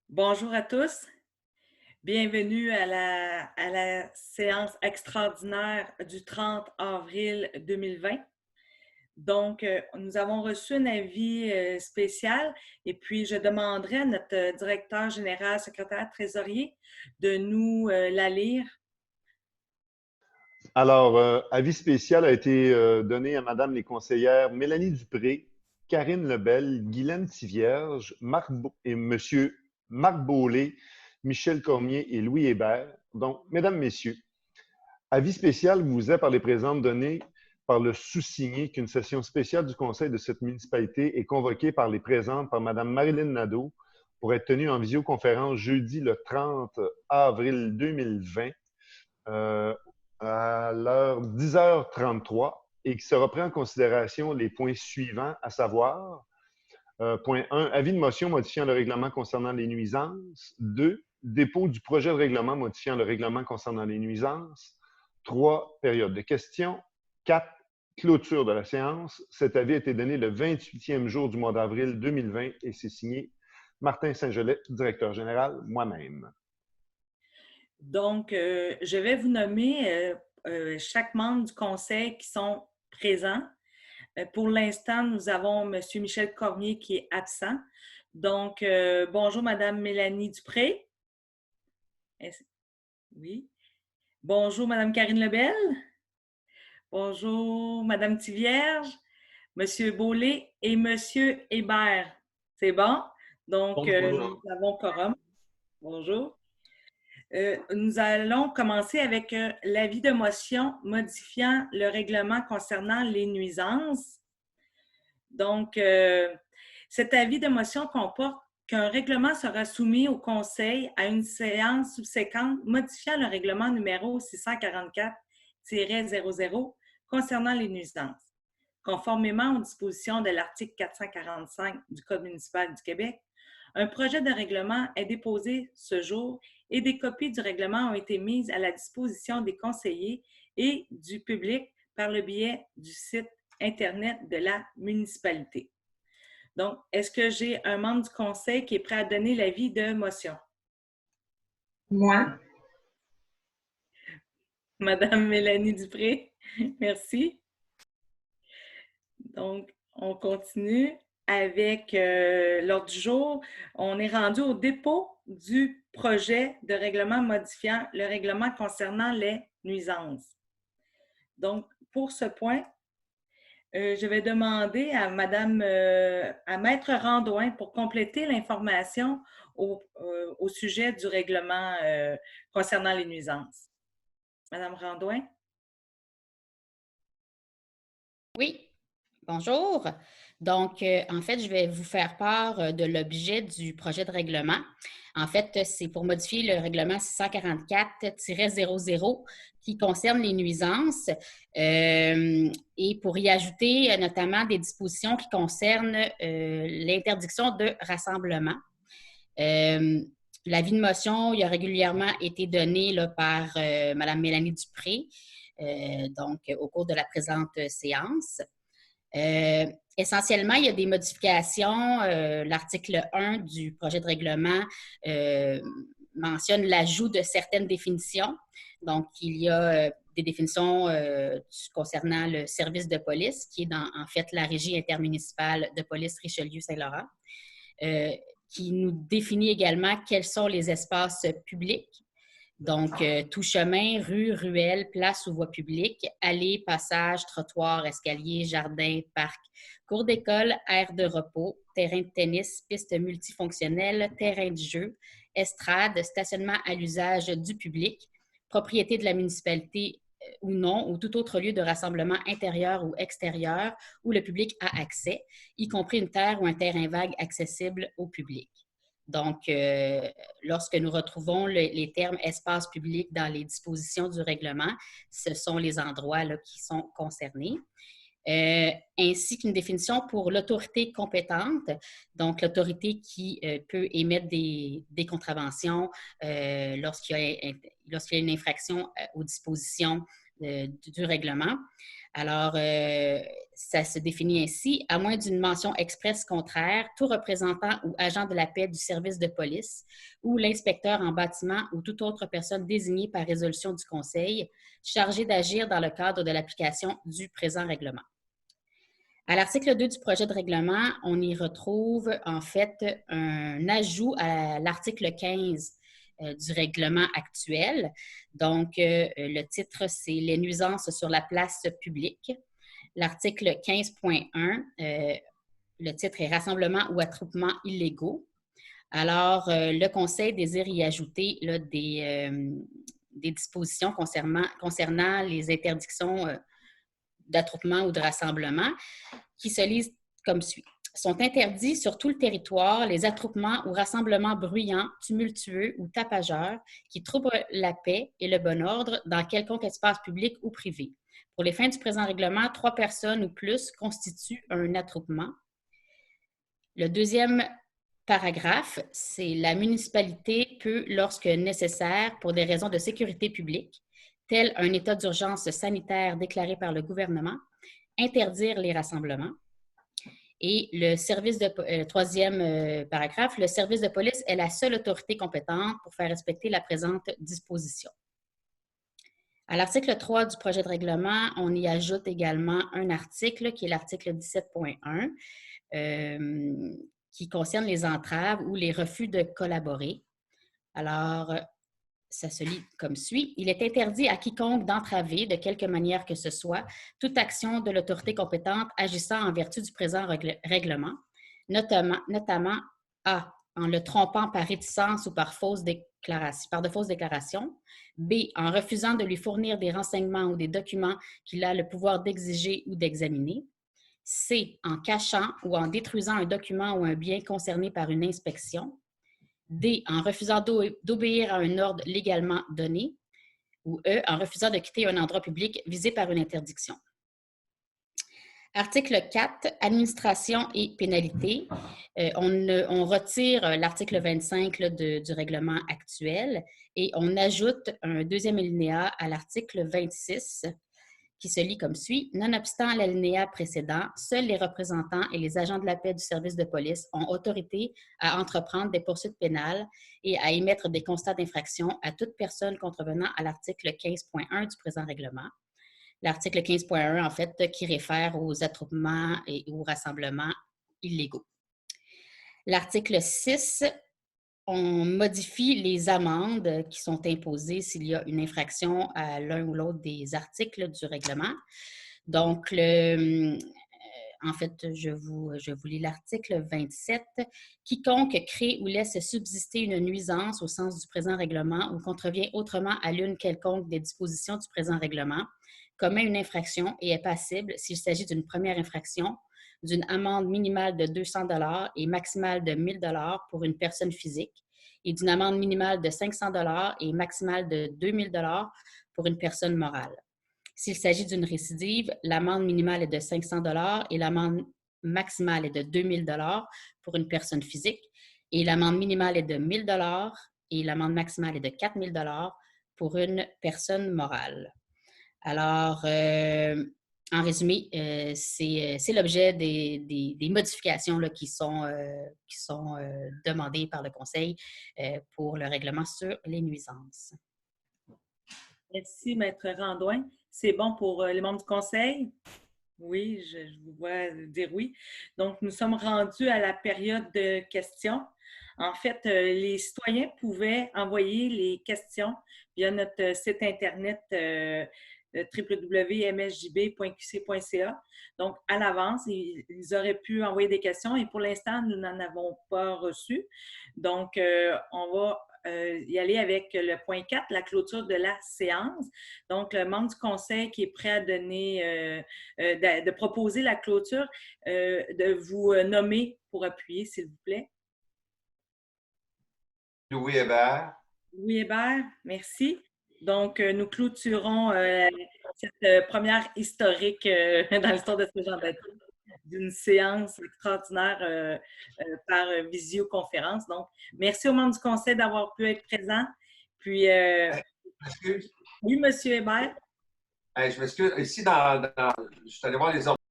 Bonjour à tous, bienvenue à la séance extraordinaire du 30 avril 2020. Donc, nous avons reçu un avis spécial et puis je demanderai à notre directeur général, secrétaire trésorier de nous la lire. Alors, avis spécial a été donné à Madame les conseillères Mélanie Dupré, Karine Lebel, Guylaine Tivierge, et Monsieur Marc Beaulé, Michel Cormier et Louis Hébert. Donc, Mesdames, Messieurs, avis spécial vous est par les présentes données par le sous-signé qu'une session spéciale du Conseil de cette municipalité est convoquée par les présentes par Madame Marilyn Nadeau pour être tenue en visioconférence jeudi le 30 avril 2020 à l'heure 10h33 et qui sera pris en considération les points suivants, à savoir point 1, avis de motion modifiant le règlement concernant les nuisances. 2, dépôt du projet de règlement modifiant le règlement concernant les nuisances. 3, période de questions. 4, clôture de la séance. Cet avis a été donné le 28e jour du mois d'avril 2020 et c'est signé Martin Saint-Gelais, directeur général, moi-même. Donc, je vais vous nommer chaque membre du conseil qui sont présents. Pour l'instant, nous avons M. Michel Cormier qui est absent. Donc, bonjour Madame Mélanie Dupré. Oui. Bonjour Madame Karine Lebel. Bonjour Madame Tivierge, Monsieur Beaulé et Monsieur Hébert. C'est bon? Donc, Bonjour. nous avons quorum. Bonjour. Nous allons commencer avec l'avis de motion modifiant le règlement concernant les nuisances. Donc, cet avis de motion comporte qu'un règlement sera soumis au Conseil à une séance subséquente modifiant le règlement numéro 644-00 concernant les nuisances. Conformément aux dispositions de l'article 445 du Code municipal du Québec, un projet de règlement est déposé ce jour et des copies du règlement ont été mises à la disposition des conseillers et du public par le biais du site Internet de la municipalité. Donc, est-ce que j'ai un membre du conseil qui est prêt à donner l'avis de motion? Moi, Madame Mélanie Dupré, merci. Donc, on continue avec l'ordre du jour. On est rendu au dépôt du projet de règlement modifiant le règlement concernant les nuisances. Donc, pour ce point, je vais demander à à Maître Randouin pour compléter l'information au sujet du règlement concernant les nuisances. Madame Randouin? Oui, bonjour. Donc, en fait, je vais vous faire part de l'objet du projet de règlement. En fait, c'est pour modifier le règlement 644-00 qui concerne les nuisances et pour y ajouter notamment des dispositions qui concernent l'interdiction de rassemblement. L'avis de motion, il a régulièrement été donné là, par Mme Mélanie Dupré, donc au cours de la présente séance. Essentiellement, il y a des modifications. L'article 1 du projet de règlement mentionne l'ajout de certaines définitions. Donc, il y a des définitions concernant le service de police, qui est en fait la Régie intermunicipale de police Richelieu-Saint-Laurent, qui nous définit également quels sont les espaces publics. Donc, tout chemin, rue, ruelle, place ou voie publique, allées, passages, trottoirs, escaliers, jardins, parcs, cours d'école, aires de repos, terrain de tennis, pistes multifonctionnelles, terrain de jeu, estrades, stationnement à l'usage du public, propriété de la municipalité ou non, ou tout autre lieu de rassemblement intérieur ou extérieur où le public a accès, y compris une terre ou un terrain vague accessible au public. Donc, lorsque nous retrouvons les termes espace public dans les dispositions du règlement, ce sont les endroits là, qui sont concernés. Ainsi qu'une définition pour l'autorité compétente, donc l'autorité qui peut émettre des contraventions lorsqu'il y a une infraction aux dispositions du règlement. Alors, ça se définit ainsi: à moins d'une mention expresse contraire, tout représentant ou agent de la paix du service de police ou l'inspecteur en bâtiment ou toute autre personne désignée par résolution du Conseil chargée d'agir dans le cadre de l'application du présent règlement. À l'article 2 du projet de règlement, on y retrouve en fait un ajout à l'article 15 du règlement actuel. Donc, le titre, c'est « Les nuisances sur la place publique ». L'article 15.1, le titre est « Rassemblements ou attroupements illégaux ». Alors, le Conseil désire y ajouter là, des dispositions concernant les interdictions d'attroupement ou de rassemblement qui se lisent comme suit. Sont interdits sur tout le territoire les attroupements ou rassemblements bruyants, tumultueux ou tapageurs qui troublent la paix et le bon ordre dans quelconque espace public ou privé. Pour les fins du présent règlement, 3 personnes ou plus constituent un attroupement. Le deuxième paragraphe, c'est la municipalité peut, lorsque nécessaire, pour des raisons de sécurité publique, tel un état d'urgence sanitaire déclaré par le gouvernement, interdire les rassemblements. Et le troisième paragraphe, le service de police est la seule autorité compétente pour faire respecter la présente disposition. À l'article 3 du projet de règlement, on y ajoute également un article qui est l'article 17.1 qui concerne les entraves ou les refus de collaborer. Alors, ça se lit comme suit. Il est interdit à quiconque d'entraver, de quelque manière que ce soit, toute action de l'autorité compétente agissant en vertu du présent règlement, notamment A, en le trompant par réticence ou par de fausses déclarations, B, en refusant de lui fournir des renseignements ou des documents qu'il a le pouvoir d'exiger ou d'examiner, C, en cachant ou en détruisant un document ou un bien concerné par une inspection, D, en refusant d'obéir à un ordre légalement donné, ou E, en refusant de quitter un endroit public visé par une interdiction. Article 4, administration et pénalité. On retire l'article 25 là, du règlement actuel et on ajoute un deuxième alinéa à l'article 26 qui se lit comme suit. Nonobstant l'alinéa précédent, seuls les représentants et les agents de la paix du service de police ont autorité à entreprendre des poursuites pénales et à émettre des constats d'infraction à toute personne contrevenant à l'article 15.1 du présent règlement. L'article 15.1, en fait, qui réfère aux attroupements et aux rassemblements illégaux. L'article 6, on modifie les amendes qui sont imposées s'il y a une infraction à l'un ou l'autre des articles du règlement. Donc, en fait, je vous lis l'article 27. Quiconque crée ou laisse subsister une nuisance au sens du présent règlement ou contrevient autrement à l'une quelconque des dispositions du présent règlement commet une infraction et est passible, s'il s'agit d'une première infraction, d'une amende minimale de 200 $ et maximale de 1 000 $ pour une personne physique et d'une amende minimale de 500 $ et maximale de 2 000 $ pour une personne morale. S'il s'agit d'une récidive, l'amende minimale est de 500 $ et l'amende maximale est de 2 000 $ pour une personne physique et l'amende minimale est de 1 000 $ et l'amende maximale est de 4 000 $ pour une personne morale. Alors, en résumé, c'est l'objet des modifications là, qui sont demandées par le Conseil pour le règlement sur les nuisances. Merci, Maître Randouin. C'est bon pour les membres du Conseil? Oui, je vous vois dire oui. Donc, nous sommes rendus à la période de questions. En fait, les citoyens pouvaient envoyer les questions via notre site Internet www.msjb.qc.ca. Donc, à l'avance, ils auraient pu envoyer des questions et pour l'instant, nous n'en avons pas reçu. Donc, on va y aller avec le point 4, la clôture de la séance. Donc, le membre du Conseil qui est prêt à donner, de proposer la clôture, de vous nommer pour appuyer, s'il vous plaît. Louis Hébert. Louis Hébert, merci. Donc, nous clôturons cette première historique dans l'histoire de Saint-Jean-Baptiste d'une séance extraordinaire par visioconférence. Donc, merci aux membres du Conseil d'avoir pu être présents. Puis, Excuse. oui, M. Hébert. Je m'excuse. Ici, je suis allé voir les